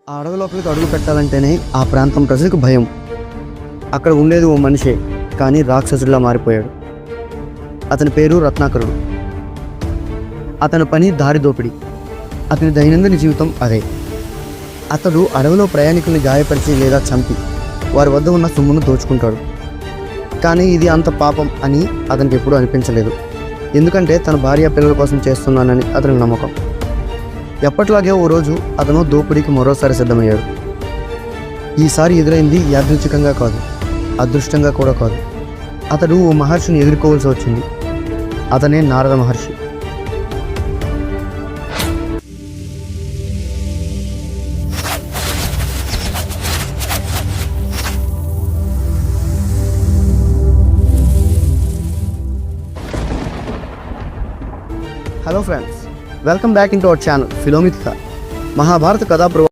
ఆ అడవి లోపలికి అడుగు పెట్టాలంటేనే ఆ ప్రాంతం ప్రజలకు భయం. అక్కడ ఉండేది ఓ మనిషే, కానీ రాక్షసుడిలా మారిపోయాడు. అతని పేరు రత్నాకరుడు. అతని పని దారి దోపిడీ. అతని దైనందిన జీవితం అదే. అతడు అడవిలో ప్రయాణికుల్ని గాయపరిచి లేదా చంపి వారి వద్ద ఉన్న సొమ్మును దోచుకుంటాడు. కానీ ఇది అంత పాపం అని అతనికి ఎప్పుడూ అనిపించలేదు. ఎందుకంటే తన భార్య పిల్లల కోసం చేస్తున్నానని అతనికి నమ్మకం. ఎప్పట్లాగే ఓ రోజు అతను దోపిడీకి మరోసారి సిద్ధమయ్యాడు. ఈసారి ఎదురైంది యాదృచ్ఛికంగా కాదు, అదృష్టంగా కూడా కాదు. అతడు ఓ మహర్షిని ఎదుర్కోవాల్సి వచ్చింది. అతనే నారద మహర్షి. Hello friends, welcome back into our channel Philomythica. Mahabharata కథా